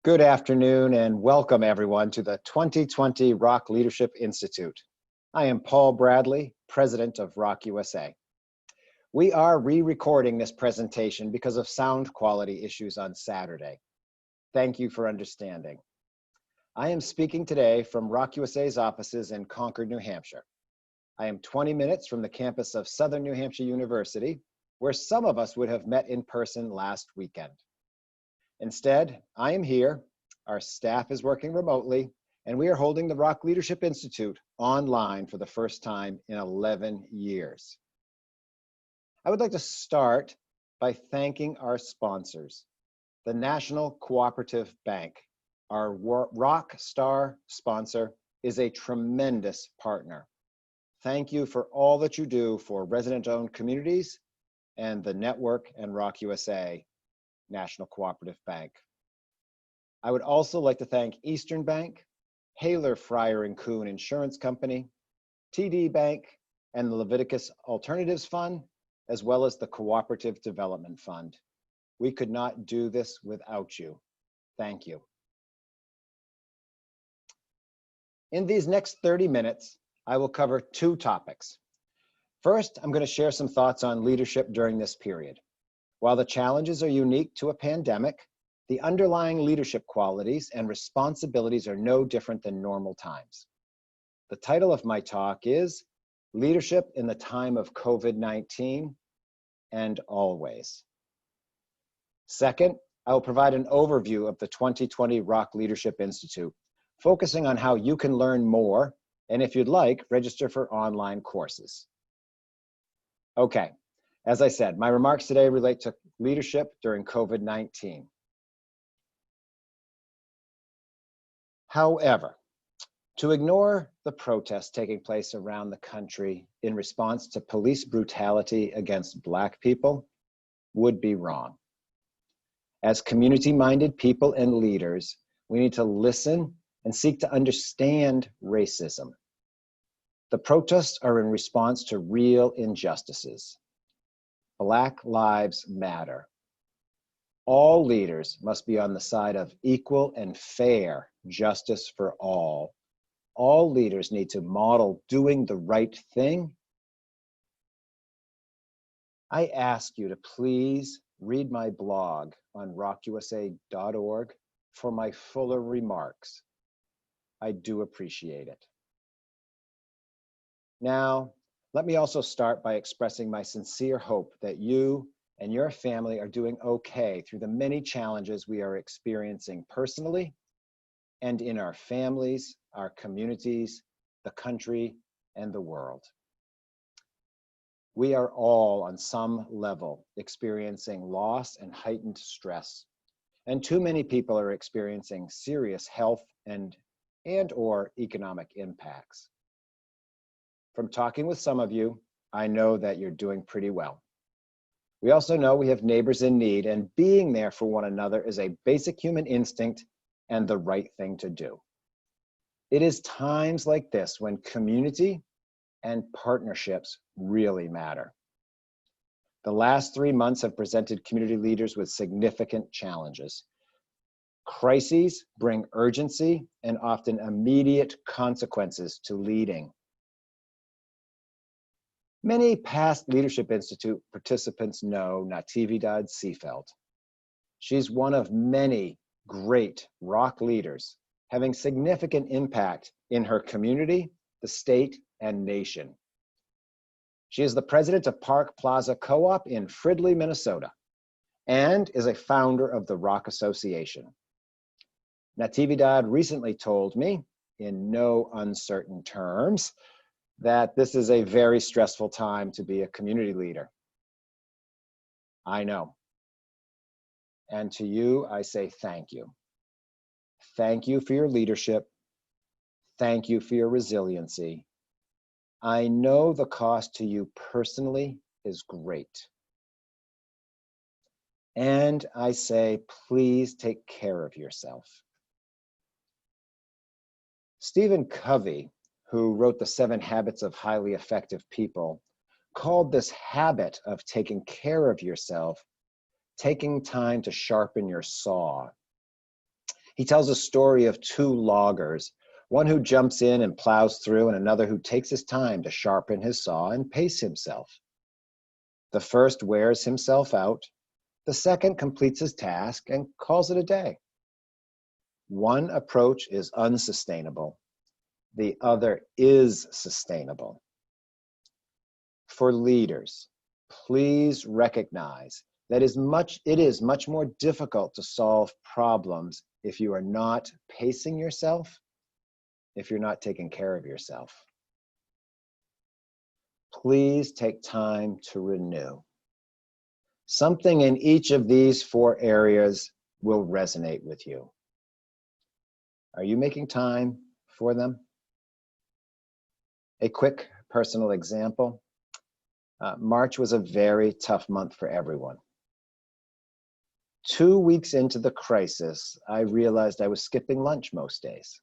Good afternoon and welcome everyone to the 2020 ROC Leadership Institute. I am Paul Bradley, President of ROC USA. We are re-recording this presentation because of sound quality issues on Saturday. Thank you for understanding. I am speaking today from ROC USA's offices in Concord, New Hampshire. I am 20 minutes from the campus of Southern New Hampshire University, where some of us would have met in person last weekend. Instead, I am here, our staff is working remotely, and we are holding the ROC Leadership Institute online for the first time in 11 years. I would like to start by thanking our sponsors. The National Cooperative Bank, our ROC Star sponsor, is a tremendous partner. Thank you for all that you do for resident-owned communities and the network and ROC USA National Cooperative Bank. I would also like to thank Eastern Bank, Haler, Fryer & Kuhn Insurance Company, TD Bank, and the Leviticus Alternatives Fund, as well as the Cooperative Development Fund. We could not do this without you. Thank you. In these next 30 minutes, I will cover two topics. First, I'm going to share some thoughts on leadership during this period. While the challenges are unique to a pandemic, the underlying leadership qualities and responsibilities are no different than normal times. The title of my talk is Leadership in the Time of COVID-19 and Always. Second, I will provide an overview of the 2020 ROC Leadership Institute, focusing on how you can learn more, and if you'd like, register for online courses. Okay. As I said, my remarks today relate to leadership during COVID-19. However, to ignore the protests taking place around the country in response to police brutality against Black people would be wrong. As community-minded people and leaders, we need to listen and seek to understand racism. The protests are in response to real injustices. Black lives matter. All leaders must be on the side of equal and fair justice for all. All leaders need to model doing the right thing. I ask you to please read my blog on rocusa.org for my fuller remarks. I do appreciate it. Now, let me also start by expressing my sincere hope that you and your family are doing okay through the many challenges we are experiencing personally and in our families, our communities, the country, and the world. We are all on some level experiencing loss and heightened stress, and too many people are experiencing serious health and/or economic impacts. From talking with some of you, I know that you're doing pretty well. We also know we have neighbors in need, and being there for one another is a basic human instinct and the right thing to do. It is times like this when community and partnerships really matter. The last 3 months have presented community leaders with significant challenges. Crises bring urgency and often immediate consequences to leading. Many past Leadership Institute participants know Natividad Seefeld. She's one of many great ROC leaders, having significant impact in her community, the state, and nation. She is the president of Park Plaza Co-op in Fridley, Minnesota, and is a founder of the ROC Association. Natividad recently told me, in no uncertain terms, that this is a very stressful time to be a community leader. I know. And to you, I say thank you. Thank you for your leadership. Thank you for your resiliency. I know the cost to you personally is great. And I say, please take care of yourself. Stephen Covey, who wrote The 7 Habits of Highly Effective People, called this habit of taking care of yourself, taking time to sharpen your saw. He tells a story of two loggers, one who jumps in and plows through, and another who takes his time to sharpen his saw and pace himself. The first wears himself out, the second completes his task and calls it a day. One approach is unsustainable, the other is sustainable. For leaders, please recognize that it is much more difficult to solve problems if you are not pacing yourself, if you're not taking care of yourself. Please take time to renew. Something in each of these 4 areas will resonate with you. Are you making time for them? A quick personal example. March was a very tough month for everyone. 2 weeks into the crisis, I realized I was skipping lunch most days.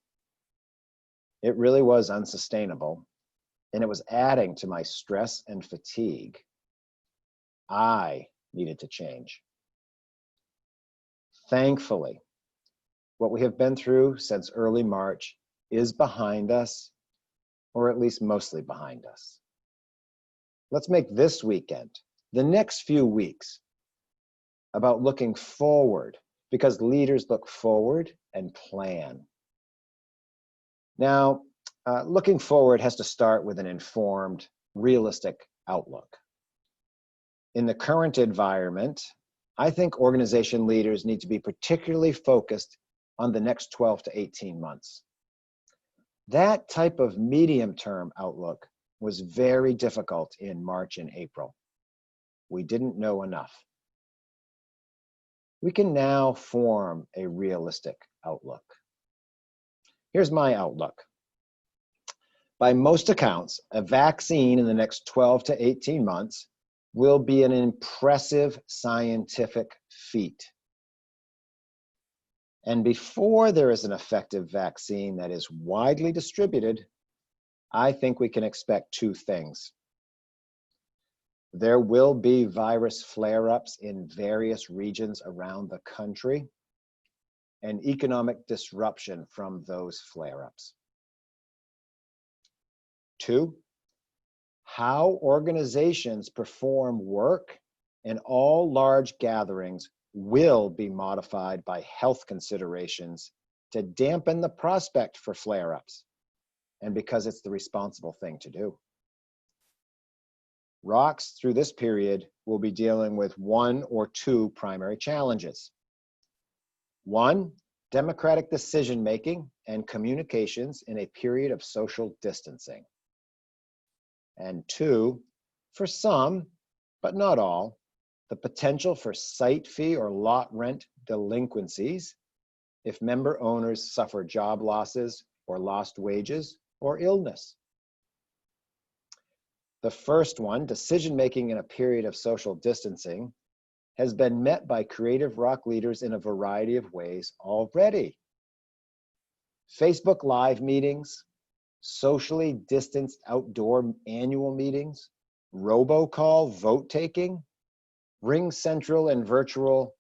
It really was unsustainable, and it was adding to my stress and fatigue. I needed to change. Thankfully, what we have been through since early March is behind us, or at least mostly behind us. Let's make this weekend, the next few weeks, about looking forward, because leaders look forward and plan. Now, looking forward has to start with an informed, realistic outlook. In the current environment, I think organization leaders need to be particularly focused on the next 12 to 18 months. That type of medium-term outlook was very difficult in March and April. We didn't know enough. We can now form a realistic outlook. Here's my outlook. By most accounts, a vaccine in the next 12 to 18 months will be an impressive scientific feat. And before there is an effective vaccine that is widely distributed, I think we can expect 2 things. There will be virus flare-ups in various regions around the country and economic disruption from those flare-ups. 2, how organizations perform work in all large gatherings will be modified by health considerations to dampen the prospect for flare-ups, and because it's the responsible thing to do. ROCs through this period will be dealing with 1 or 2 primary challenges. 1, democratic decision-making and communications in a period of social distancing. And 2, for some, but not all, the potential for site fee or lot rent delinquencies if member owners suffer job losses or lost wages or illness. The first one, decision-making in a period of social distancing, has been met by creative ROC leaders in a variety of ways already. Facebook Live meetings, socially distanced outdoor annual meetings, robocall vote taking, Ring Central and virtual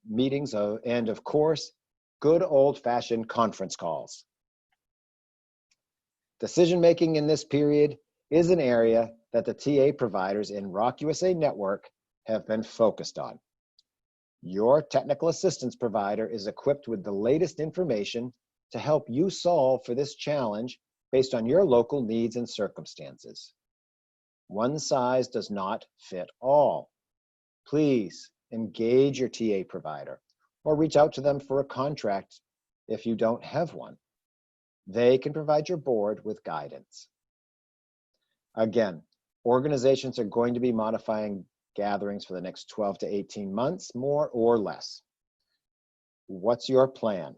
meetings, and of course, good old-fashioned conference calls. Decision-making in this period is an area that the TA providers in ROC USA Network have been focused on. Your technical assistance provider is equipped with the latest information to help you solve for this challenge based on your local needs and circumstances. One size does not fit all. Please engage your TA provider or reach out to them for a contract if you don't have one. They can provide your board with guidance. Again, organizations are going to be modifying gatherings for the next 12 to 18 months, more or less. What's your plan?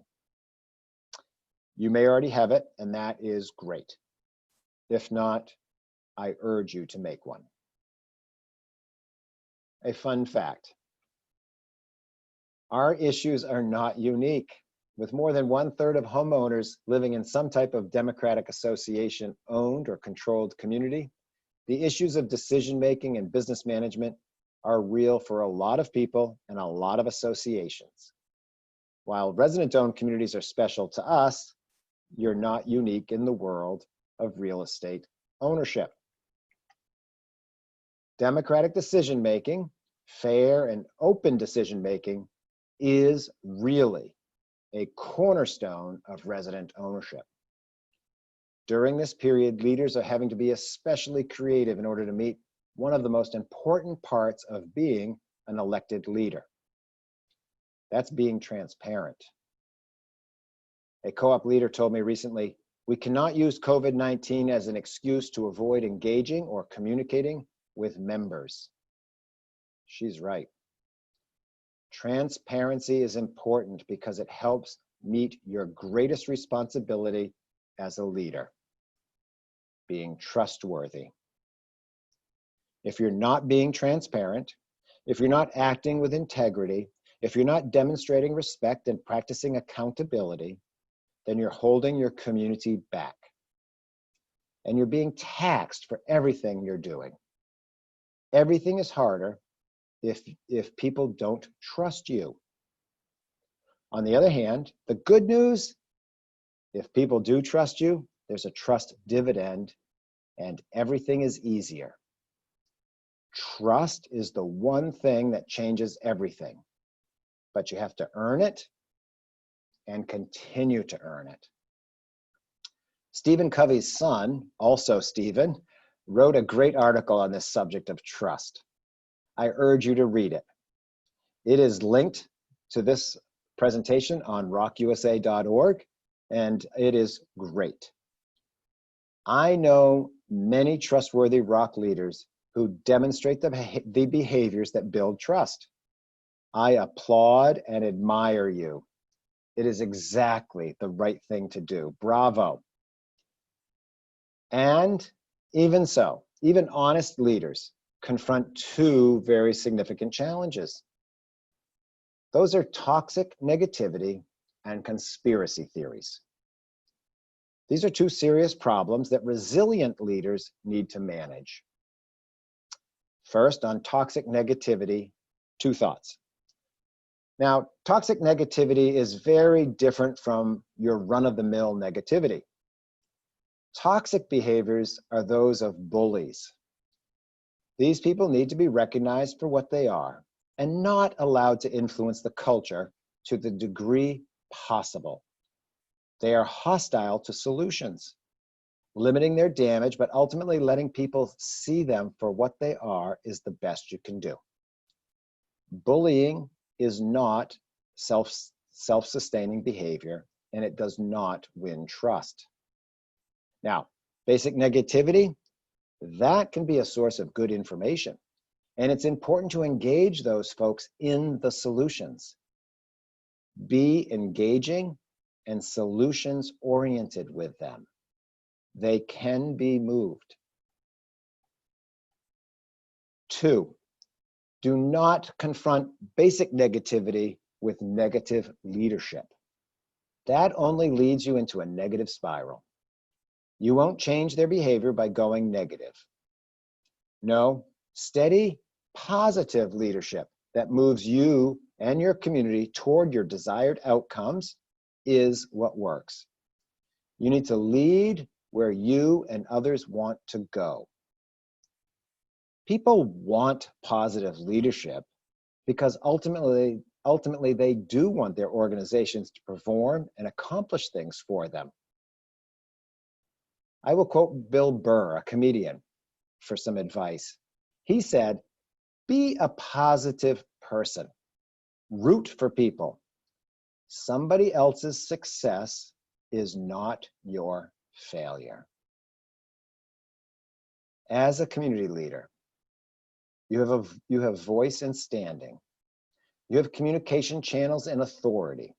You may already have it, and that is great. If not, I urge you to make one. A fun fact. Our issues are not unique. With more than 1/3 of homeowners living in some type of democratic association owned or controlled community, the issues of decision-making and business management are real for a lot of people and a lot of associations. While resident-owned communities are special to us, you're not unique in the world of real estate ownership. Democratic decision-making, fair and open decision-making, is really a cornerstone of resident ownership. During this period, leaders are having to be especially creative in order to meet one of the most important parts of being an elected leader. That's being transparent. A co-op leader told me recently, "We cannot use COVID-19 as an excuse to avoid engaging or communicating with members." She's right. Transparency is important because it helps meet your greatest responsibility as a leader, being trustworthy. If you're not being transparent, if you're not acting with integrity, if you're not demonstrating respect and practicing accountability, then you're holding your community back. And you're being taxed for everything you're doing. Everything is harder if people don't trust you. On the other hand, the good news, if people do trust you, there's a trust dividend and everything is easier. Trust is the one thing that changes everything, but you have to earn it and continue to earn it. Stephen Covey's son, also Stephen, wrote a great article on this subject of trust. I urge you to read it. It is linked to this presentation on rocusa.org, and it is great. I know many trustworthy ROC leaders who demonstrate the behaviors that build trust. I applaud and admire you. It is exactly the right thing to do. Bravo. And even so, even honest leaders confront two very significant challenges. Those are toxic negativity and conspiracy theories. These are two serious problems that resilient leaders need to manage. First, on toxic negativity, two thoughts. Now, toxic negativity is very different from your run-of-the-mill negativity. Toxic behaviors are those of bullies. These people need to be recognized for what they are and not allowed to influence the culture to the degree possible. They are hostile to solutions, limiting their damage, but ultimately letting people see them for what they are is the best you can do. Bullying is not self-sustaining behavior, and it does not win trust. Now, basic negativity, that can be a source of good information, and it's important to engage those folks in the solutions. Be engaging and solutions-oriented with them. They can be moved. 2, do not confront basic negativity with negative leadership. That only leads you into a negative spiral. You won't change their behavior by going negative. No, steady, positive leadership that moves you and your community toward your desired outcomes is what works. You need to lead where you and others want to go. People want positive leadership because ultimately they do want their organizations to perform and accomplish things for them. I will quote Bill Burr, a comedian, for some advice. He said, "Be a positive person. Root for people. Somebody else's success is not your failure." As a community leader, you have voice and standing. You have communication channels and authority.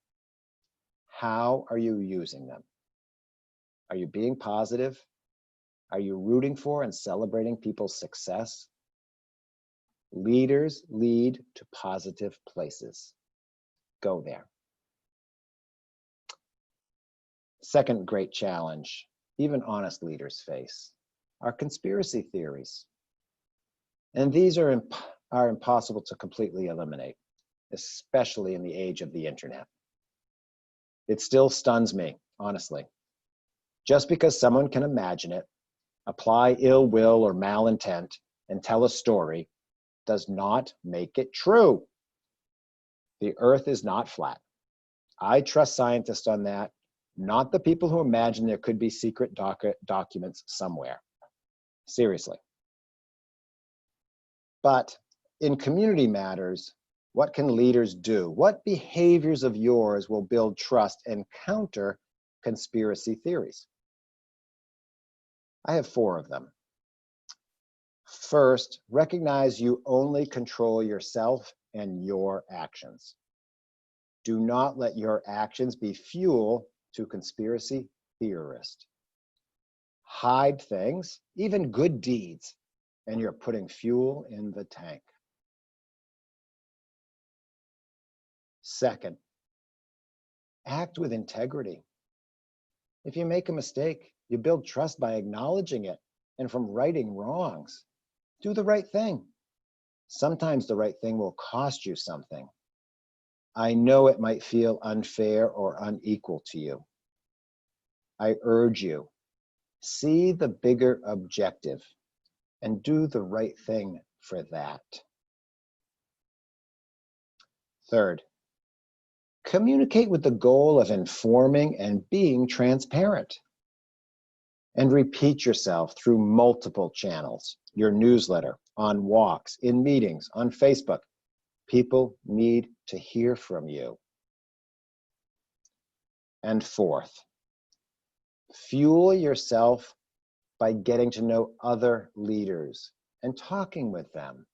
How are you using them? Are you being positive? Are you rooting for and celebrating people's success? Leaders lead to positive places. Go there. Second great challenge, even honest leaders face, are conspiracy theories. And these are impossible to completely eliminate, especially in the age of the internet. It still stuns me, honestly. Just because someone can imagine it, apply ill will or malintent, and tell a story does not make it true. The earth is not flat. I trust scientists on that, not the people who imagine there could be secret documents somewhere. Seriously. But in community matters, what can leaders do? What behaviors of yours will build trust and counter conspiracy theories? I have 4 of them. First, recognize you only control yourself and your actions. Do not let your actions be fuel to conspiracy theorists. Hide things, even good deeds, and you're putting fuel in the tank. Second, act with integrity. If you make a mistake, you build trust by acknowledging it and from righting wrongs. Do the right thing. Sometimes the right thing will cost you something. I know it might feel unfair or unequal to you. I urge you, see the bigger objective and do the right thing for that. Third, communicate with the goal of informing and being transparent. And repeat yourself through multiple channels, your newsletter, on walks, in meetings, on Facebook. People need to hear from you. And fourth, fuel yourself by getting to know other leaders and talking with them.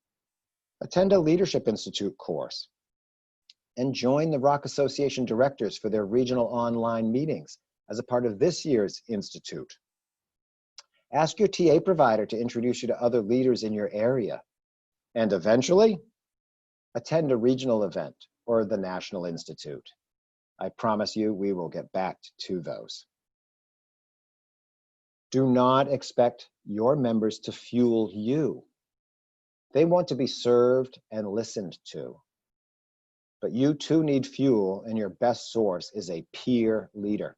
Attend a Leadership Institute course and join the ROC Association directors for their regional online meetings as a part of this year's Institute. Ask your TA provider to introduce you to other leaders in your area. And eventually, attend a regional event or the National Institute. I promise you, we will get back to those. Do not expect your members to fuel you. They want to be served and listened to. But you too need fuel, and your best source is a peer leader.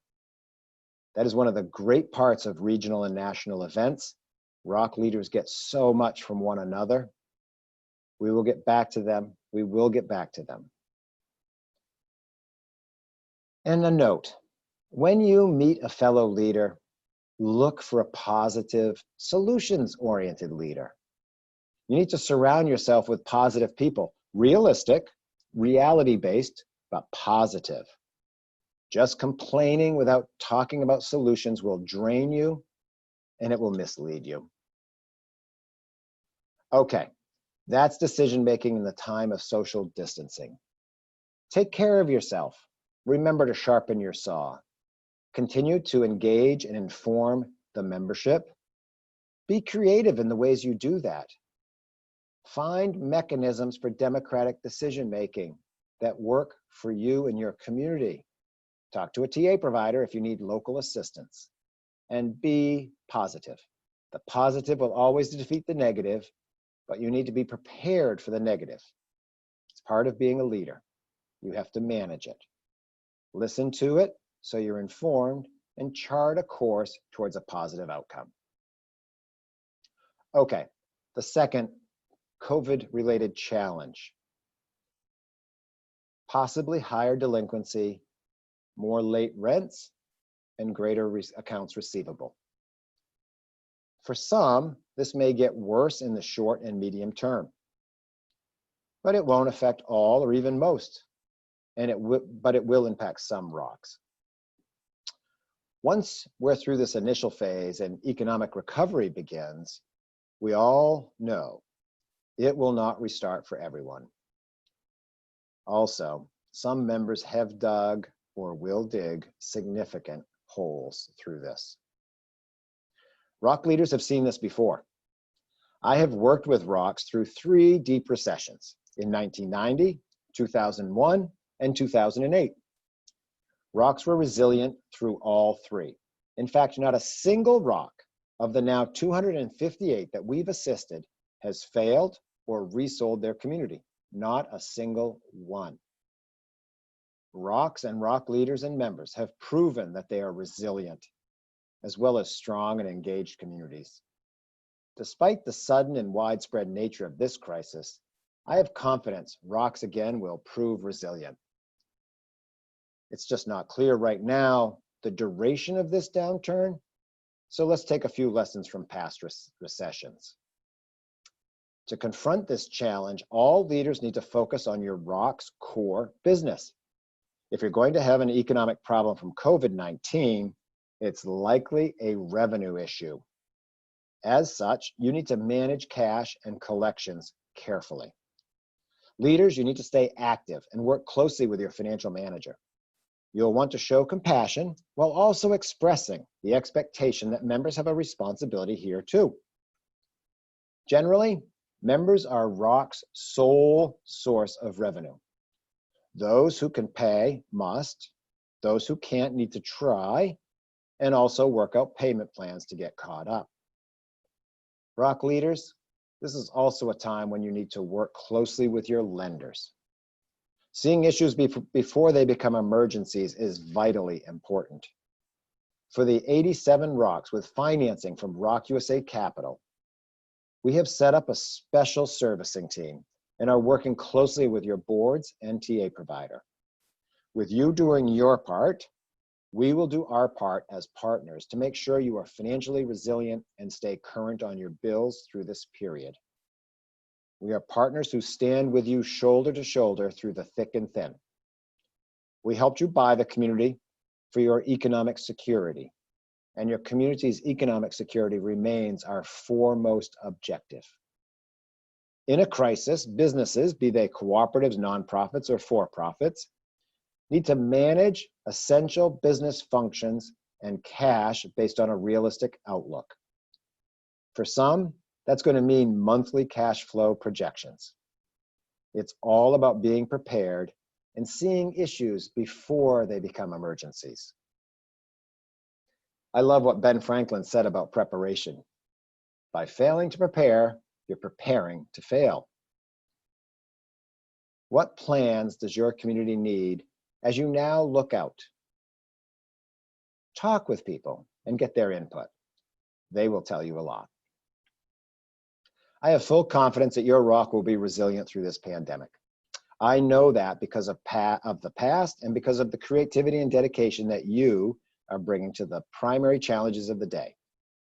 That is one of the great parts of regional and national events. ROC leaders get so much from one another. We will get back to them. We will get back to them. And a note, when you meet a fellow leader, look for a positive, solutions-oriented leader. You need to surround yourself with positive people, realistic, reality-based, but positive. Just complaining without talking about solutions will drain you and it will mislead you. Okay, that's decision-making in the time of social distancing. Take care of yourself. Remember to sharpen your saw. Continue to engage and inform the membership. Be creative in the ways you do that. Find mechanisms for democratic decision-making that work for you and your community. Talk to a TA provider if you need local assistance. And be positive. The positive will always defeat the negative, but you need to be prepared for the negative. It's part of being a leader. You have to manage it. Listen to it so you're informed and chart a course towards a positive outcome. Okay, the second COVID-related challenge. Possibly higher delinquency, more late rents, and greater accounts receivable. For some, this may get worse in the short and medium term, but it won't affect all or even most, but it will impact some ROCs. Once we're through this initial phase and economic recovery begins, we all know it will not restart for everyone. Also, some members have dug or will dig significant holes through this. ROC leaders have seen this before. I have worked with ROCs through 3 deep recessions in 1990, 2001, and 2008. ROCs were resilient through all 3. In fact, not a single ROC of the now 258 that we've assisted has failed or resold their community. Not a single one. ROCs and ROC leaders and members have proven that they are resilient, as well as strong and engaged communities. Despite the sudden and widespread nature of this crisis, I have confidence ROCs again will prove resilient. It's just not clear right now the duration of this downturn, so let's take a few lessons from past recessions. To confront this challenge, all leaders need to focus on your ROC's core business. If you're going to have an economic problem from COVID-19, it's likely a revenue issue. As such, you need to manage cash and collections carefully. Leaders, you need to stay active and work closely with your financial manager. You'll want to show compassion while also expressing the expectation that members have a responsibility here too. Generally, members are ROC's sole source of revenue. Those who can pay must, those who can't need to try, and also work out payment plans to get caught up. ROC leaders, this is also a time when you need to work closely with your lenders. Seeing issues before they become emergencies is vitally important. For the 87 ROCs with financing from ROC USA Capital, we have set up a special servicing team and are working closely with your boards and TA provider. With you doing your part, we will do our part as partners to make sure you are financially resilient and stay current on your bills through this period. We are partners who stand with you shoulder to shoulder through the thick and thin. We helped you buy the community for your economic security, and your community's economic security remains our foremost objective. In a crisis, businesses, be they cooperatives, nonprofits, or for-profits, need to manage essential business functions and cash based on a realistic outlook. For some, that's going to mean monthly cash flow projections. It's all about being prepared and seeing issues before they become emergencies. I love what Ben Franklin said about preparation. By failing to prepare, you're preparing to fail. What plans does your community need as you now look out? Talk with people and get their input. They will tell you a lot. I have full confidence that your ROC will be resilient through this pandemic. I know that because of the past and because of the creativity and dedication that you are bringing to the primary challenges of the day: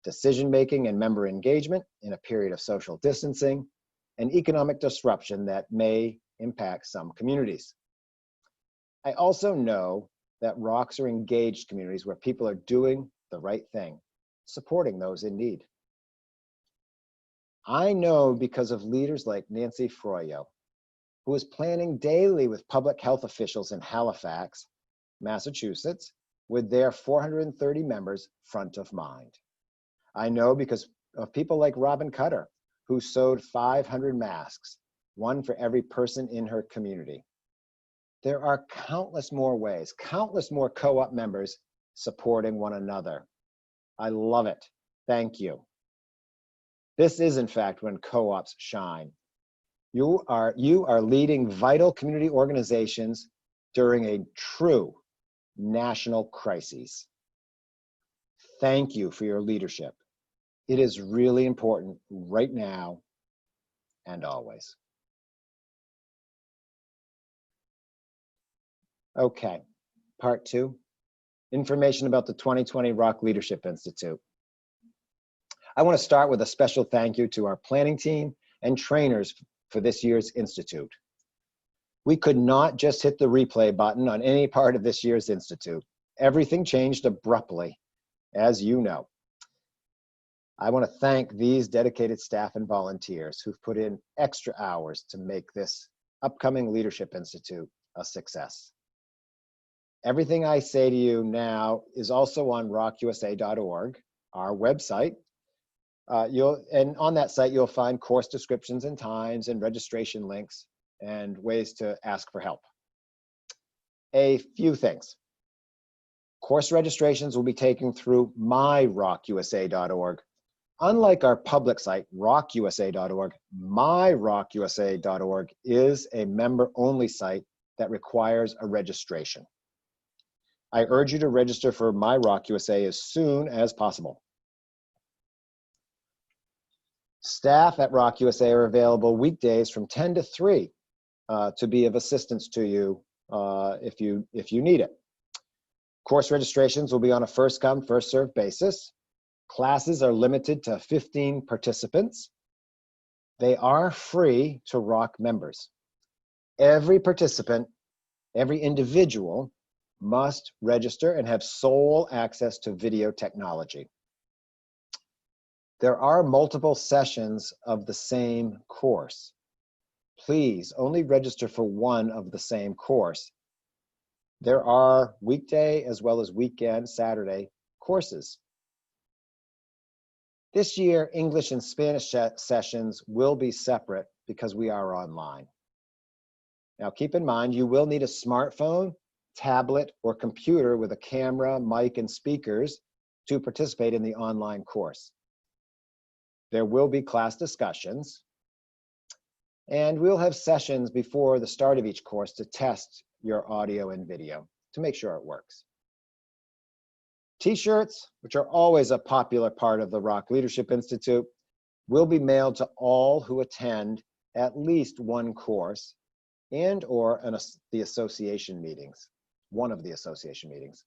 decision-making and member engagement in a period of social distancing and economic disruption that may impact some communities. I also know that ROCs are engaged communities where people are doing the right thing, supporting those in need. I know because of leaders like Nancy Froyo, who is planning daily with public health officials in Halifax, Massachusetts, with their 430 members front of mind. I know because of people like Robin Cutter, who sewed 500 masks, one for every person in her community. There are countless more ways, countless more co-op members supporting one another. I love it. Thank you. This is, in fact, when co-ops shine. You are leading vital community organizations during a true national crisis. Thank you for your leadership. It is really important right now and always. Okay, part 2, information about the 2020 ROC Leadership Institute. I want to start with a special thank you to our planning team and trainers for this year's Institute. We could not just hit the replay button on any part of this year's Institute. Everything changed abruptly, as you know. I want to thank these dedicated staff and volunteers who've put in extra hours to make this upcoming Leadership Institute a success. Everything I say to you now is also on rocusa.org, our website. And on that site, you'll find course descriptions and times and registration links and ways to ask for help. A few things. Course registrations will be taken through myrocusa.org. Unlike our public site, rocusa.org, myrocusa.org is a member-only site that requires a registration. I urge you to register for My ROC USA as soon as possible. Staff at ROC USA are available weekdays from 10 to 3 to be of assistance to you if you need it. Course registrations will be on a first-come, first-served basis. Classes are limited to 15 participants. They are free to ROC members. Every participant, every individual must register and have sole access to video technology. There are multiple sessions of the same course. Please only register for one of the same course. There are weekday as well as weekend, Saturday courses. This year, English and Spanish sessions will be separate because we are online. Now keep in mind, you will need a smartphone, tablet, or computer with a camera, mic, and speakers to participate in the online course. There will be class discussions, and we'll have sessions before the start of each course to test your audio and video to make sure it works. T-shirts, which are always a popular part of the ROC Leadership Institute, will be mailed to all who attend at least one course and/or the association meetings, one of the association meetings.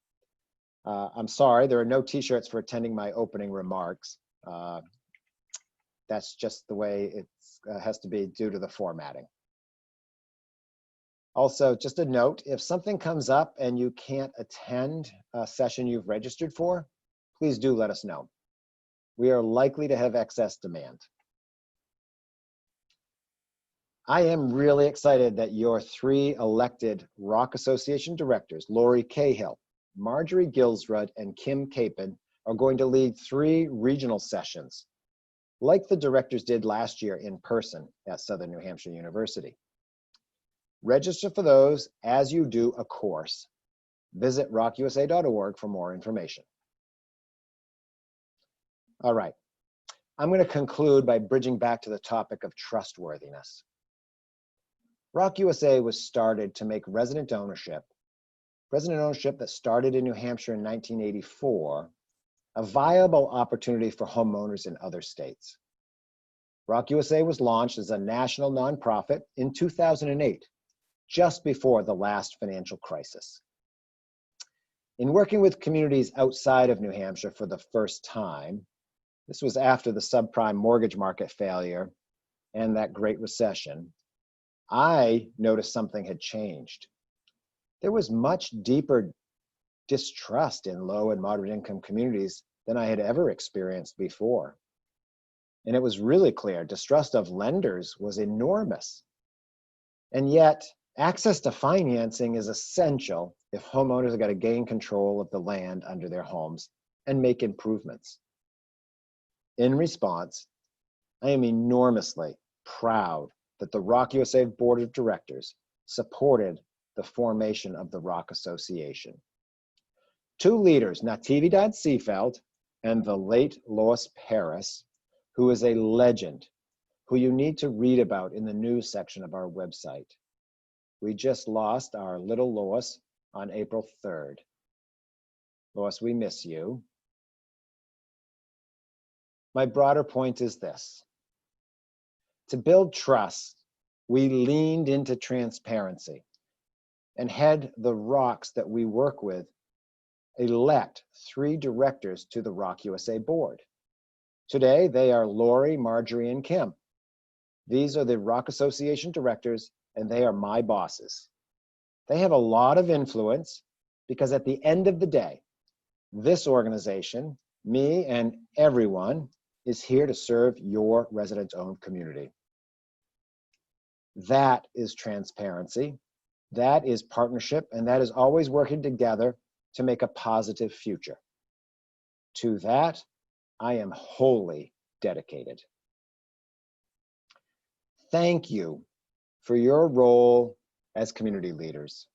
I'm sorry, there are no T-shirts for attending my opening remarks. That's just the way it has to be due to the formatting. Also, just a note, if something comes up and you can't attend a session you've registered for, please do let us know. We are likely to have excess demand. I am really excited that your 3 elected ROC Association directors, Lori Cahill, Marjorie Gilsrud, and Kim Capon, are going to lead 3 regional sessions, like the directors did last year in person at Southern New Hampshire University. Register for those as you do a course. Visit rocusa.org for more information. All right, I'm going to conclude by bridging back to the topic of trustworthiness. ROC USA was started to make resident ownership that started in New Hampshire in 1984, a viable opportunity for homeowners in other states. ROC USA was launched as a national nonprofit in 2008, just before the last financial crisis. In working with communities outside of New Hampshire for the first time, this was after the subprime mortgage market failure and that Great Recession, I noticed something had changed. There was much deeper distrust in low and moderate income communities than I had ever experienced before. And it was really clear, distrust of lenders was enormous. And yet, access to financing is essential if homeowners have got to gain control of the land under their homes and make improvements. In response, I am enormously proud that the ROC USA Board of Directors supported the formation of the ROC Association. 2 leaders, Natividad Seefeld and the late Lois Paris, who is a legend, who you need to read about in the news section of our website. We just lost our little Lois on April 3rd. Lois, we miss you. My broader point is this. To build trust, we leaned into transparency and had the ROCs that we work with elect 3 directors to the ROC USA board. Today, they are Lori, Marjorie, and Kim. These are the ROC Association directors, and they are my bosses. They have a lot of influence because at the end of the day, this organization, me and everyone, is here to serve your resident-owned community. That is transparency, that is partnership, and that is always working together to make a positive future. To that, I am wholly dedicated. Thank you for your role as community leaders.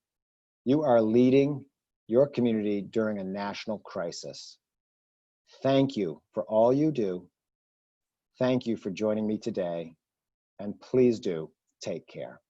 You are leading your community during a national crisis. Thank you for all you do. Thank you for joining me today, and please do take care.